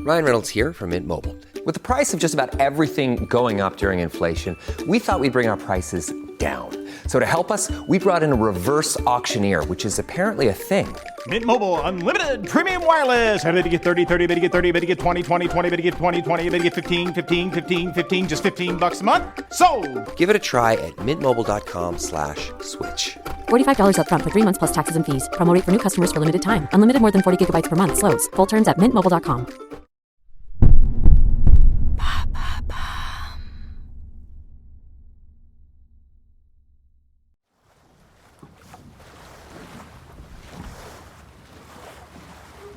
Ryan Reynolds here from Mint Mobile. With the price of just about everything going up during inflation, we thought we'd bring our prices down. So to help us, we brought in a reverse auctioneer, which is apparently a thing. Mint Mobile Unlimited Premium Wireless. How to get 30, 30, bit to get 30, bit to get 20, 20, 20, bit to get 20, 20, bit to get 15, 15, 15, 15, just $15 a month? Sold! Give it a try at mintmobile.com/switch. $45 up front for 3 months plus taxes and fees. Promo rate for new customers for limited time. Unlimited more than 40 gigabytes per month. Slows full terms at mintmobile.com.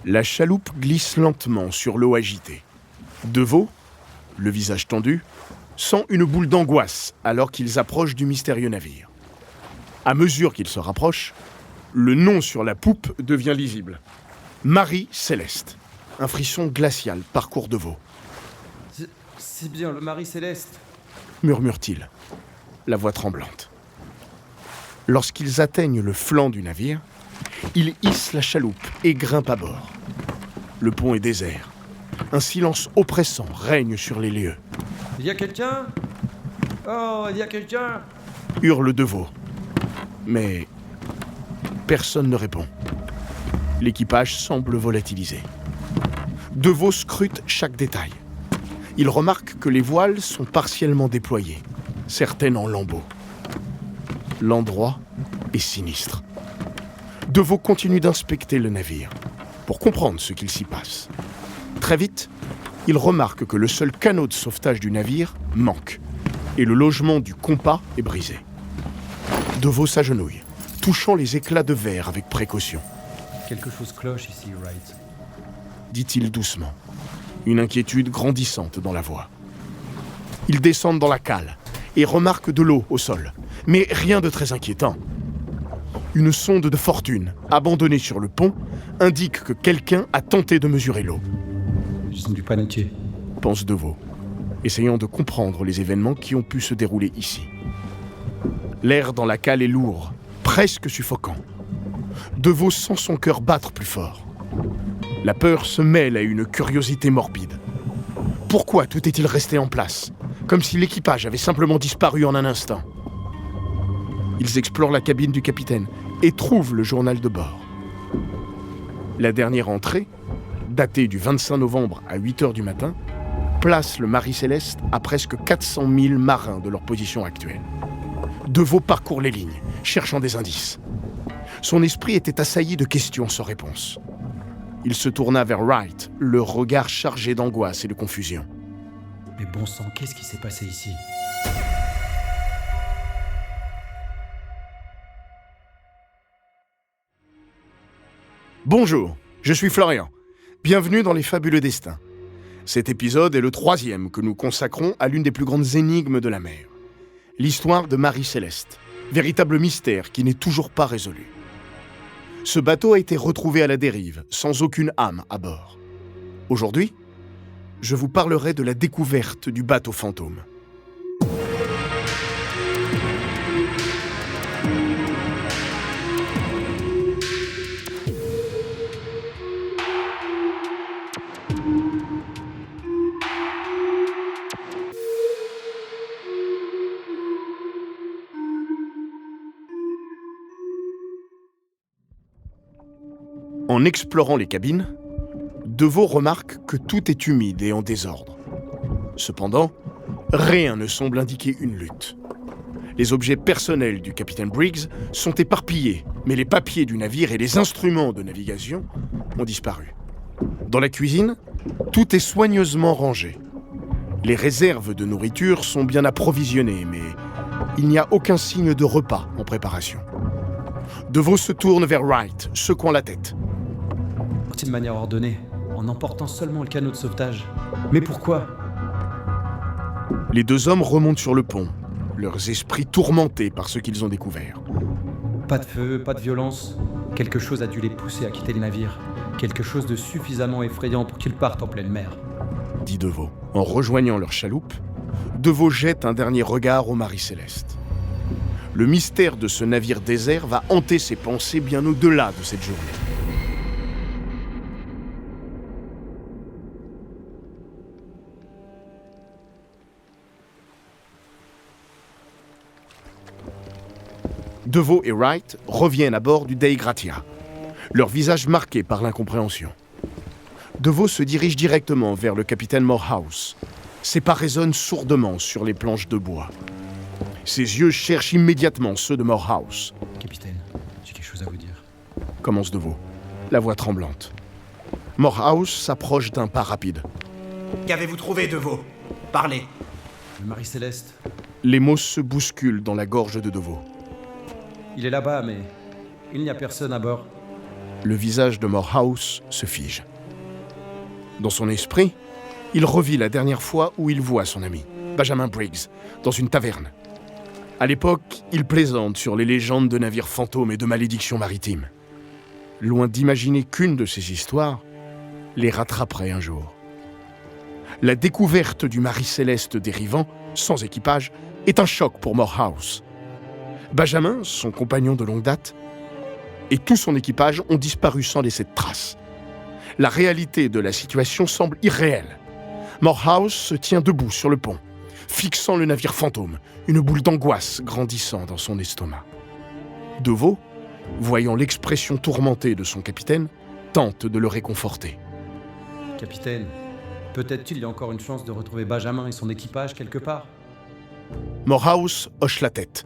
La chaloupe glisse lentement sur l'eau agitée. Deveau, le visage tendu, sent une boule d'angoisse alors qu'ils approchent du mystérieux navire. À mesure qu'ils se rapprochent, le nom sur la poupe devient lisible. Marie Céleste. Un frisson glacial parcourt Deveau. C'est bien le Marie Céleste, Murmure-t-il, la voix tremblante. Lorsqu'ils atteignent le flanc du navire, ils hissent la chaloupe et grimpent à bord. Le pont est désert. Un silence oppressant règne sur les lieux. Il y a quelqu'un? Oh, il y a quelqu'un? Hurle Deveau. Mais personne ne répond. L'équipage semble volatilisé. Deveau scrute chaque détail. Il remarque que les voiles sont partiellement déployées, certaines en lambeaux. L'endroit est sinistre. Deveau continue d'inspecter le navire pour comprendre ce qu'il s'y passe. Très vite, il remarque que le seul canot de sauvetage du navire manque et le logement du compas est brisé. Deveau s'agenouille, touchant les éclats de verre avec précaution. Quelque chose cloche ici, Wright. Dit-il doucement, une inquiétude grandissante dans la voix. Ils descendent dans la cale et remarquent de l'eau au sol, mais rien de très inquiétant. Une sonde de fortune, abandonnée sur le pont, indique que quelqu'un a tenté de mesurer l'eau. Ils ont dû paniquer. Pense Deveau, essayant de comprendre les événements qui ont pu se dérouler ici. L'air dans la cale est lourd, presque suffocant. Deveau sent son cœur battre plus fort. La peur se mêle à une curiosité morbide. Pourquoi tout est-il resté en place, comme si l'équipage avait simplement disparu en un instant? Ils explorent la cabine du capitaine et trouvent le journal de bord. La dernière entrée, datée du 25 novembre à 8h du matin, place le Marie Céleste à presque 400 000 marins de leur position actuelle. Deveau parcourt les lignes, cherchant des indices. Son esprit était assailli de questions sans réponse. Il se tourna vers Wright, le regard chargé d'angoisse et de confusion. Mais bon sang, qu'est-ce qui s'est passé ici? Bonjour, je suis Florian. Bienvenue dans Les Fabuleux Destins. Cet épisode est le 3e que nous consacrons à l'une des plus grandes énigmes de la mer. L'histoire de Marie Céleste, véritable mystère qui n'est toujours pas résolu. Ce bateau a été retrouvé à la dérive, sans aucune âme à bord. Aujourd'hui, je vous parlerai de la découverte du bateau fantôme. En explorant les cabines, Deveau remarque que tout est humide et en désordre. Cependant, rien ne semble indiquer une lutte. Les objets personnels du capitaine Briggs sont éparpillés, mais les papiers du navire et les instruments de navigation ont disparu. Dans la cuisine, tout est soigneusement rangé. Les réserves de nourriture sont bien approvisionnées, mais il n'y a aucun signe de repas en préparation. Deveau se tourne vers Wright, secouant la tête. De manière ordonnée, en emportant seulement le canot de sauvetage. Mais pourquoi? Les deux hommes remontent sur le pont, leurs esprits tourmentés par ce qu'ils ont découvert. Pas de feu, pas de violence. Quelque chose a dû les pousser à quitter le navire. Quelque chose de suffisamment effrayant pour qu'ils partent en pleine mer. Dit Deveau. En rejoignant leur chaloupe, Deveau jette un dernier regard au Marie Céleste. Le mystère de ce navire désert va hanter ses pensées bien au-delà de cette journée. DeVoe et Wright reviennent à bord du Dei Gratia, leur visage marqué par l'incompréhension. DeVoe se dirige directement vers le capitaine Morehouse. Ses pas résonnent sourdement sur les planches de bois. Ses yeux cherchent immédiatement ceux de Morehouse. Capitaine, j'ai quelque chose à vous dire. Commence DeVoe, la voix tremblante. Morehouse s'approche d'un pas rapide. Qu'avez-vous trouvé, DeVoe? Parlez. Le Marie Céleste, Les mots se bousculent dans la gorge de DeVoe. il est là-bas, mais il n'y a personne à bord. Le visage de Morehouse se fige. Dans son esprit, il revit la dernière fois où il voit son ami, Benjamin Briggs, dans une taverne. À l'époque, il plaisante sur les légendes de navires fantômes et de malédictions maritimes. Loin d'imaginer qu'une de ces histoires les rattraperait un jour. La découverte du Marie Céleste dérivant, sans équipage, est un choc pour Morehouse. Benjamin, son compagnon de longue date, et tout son équipage ont disparu sans laisser de traces. La réalité de la situation semble irréelle. Morehouse se tient debout sur le pont, fixant le navire fantôme, une boule d'angoisse grandissant dans son estomac. DeVoe, voyant l'expression tourmentée de son capitaine, tente de le réconforter. Capitaine, peut-être qu'il y a encore une chance de retrouver Benjamin et son équipage quelque part. Morehouse hoche la tête,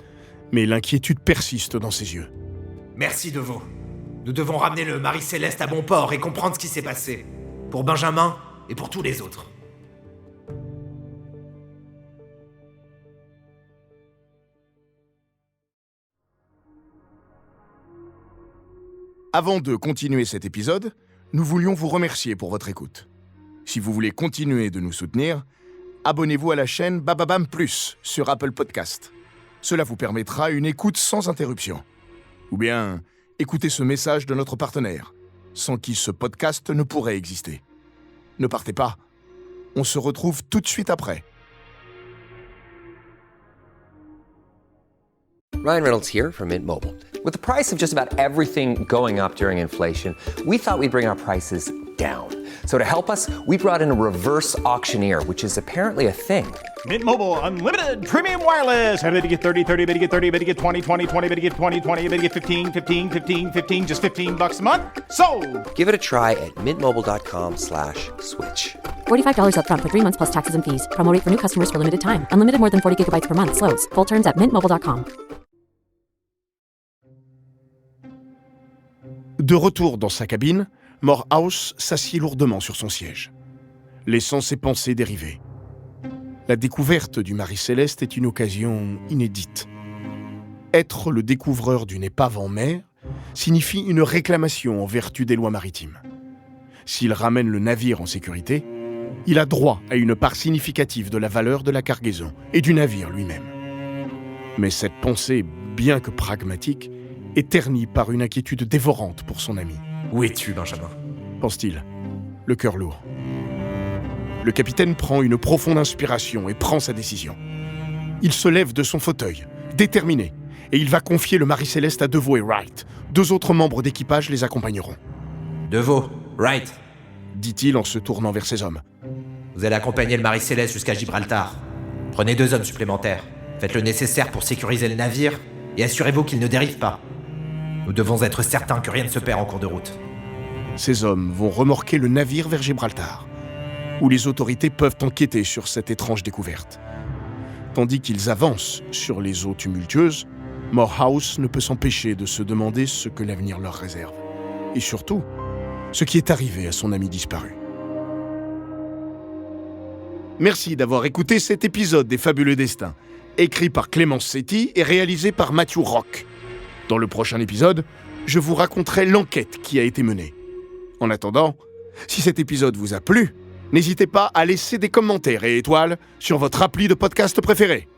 mais l'inquiétude persiste dans ses yeux. Merci, DeVoe. Nous devons ramener le Marie Céleste à bon port et comprendre ce qui s'est passé. Pour Benjamin et pour tous les autres. Avant de continuer cet épisode, nous voulions vous remercier pour votre écoute. Si vous voulez continuer de nous soutenir, abonnez-vous à la chaîne Bababam Plus sur Apple Podcast. Cela vous permettra une écoute sans interruption. Ou bien, écoutez ce message de notre partenaire, sans qui ce podcast ne pourrait exister. Ne partez pas, on se retrouve tout de suite après. Ryan Reynolds here from Mint Mobile. With the price of just about everything going up during inflation, we thought we'd bring our prices down. So to help us, we brought in a reverse auctioneer, which is apparently a thing. Mint Mobile Unlimited Premium Wireless. Ready to get 30, 30, bit to get 30, bit to get 20, 20, 20, bit to get 20, 20, bit to get 15, 15, 15, 15, just $15 a month? Sold! Give it a try at mintmobile.com/switch. $45 upfront for 3 months plus taxes and fees. Promo rate for new customers for limited time. Unlimited more than 40 gigabytes per month. Slows full terms at mintmobile.com. De retour dans sa cabine, Morehouse s'assied lourdement sur son siège, laissant ses pensées dériver. La découverte du Marie Céleste est une occasion inédite. Être le découvreur d'une épave en mer signifie une réclamation en vertu des lois maritimes. S'il ramène le navire en sécurité, il a droit à une part significative de la valeur de la cargaison et du navire lui-même. Mais cette pensée, bien que pragmatique, est ternie par une inquiétude dévorante pour son ami. Où es-tu, Benjamin? Pense-t-il, le cœur lourd. Le capitaine prend une profonde inspiration et prend sa décision. Il se lève de son fauteuil, déterminé, et il va confier le Marie Céleste à DeVoe et Wright. 2 autres membres d'équipage les accompagneront. DeVoe, Wright, Dit-il en se tournant vers ses hommes. vous allez accompagner le Marie Céleste jusqu'à Gibraltar. Prenez 2 hommes supplémentaires. Faites le nécessaire pour sécuriser le navire et assurez-vous qu'il ne dérive pas. Nous devons être certains que rien ne se perd en cours de route. Ces hommes vont remorquer le navire vers Gibraltar, où les autorités peuvent enquêter sur cette étrange découverte. Tandis qu'ils avancent sur les eaux tumultueuses, Morehouse ne peut s'empêcher de se demander ce que l'avenir leur réserve. Et surtout, ce qui est arrivé à son ami disparu. Merci d'avoir écouté cet épisode des Fabuleux Destins, écrit par Clémence Setti et réalisé par Matthew Rock. Dans le prochain épisode, je vous raconterai l'enquête qui a été menée. En attendant, si cet épisode vous a plu, n'hésitez pas à laisser des commentaires et étoiles sur votre appli de podcast préféré.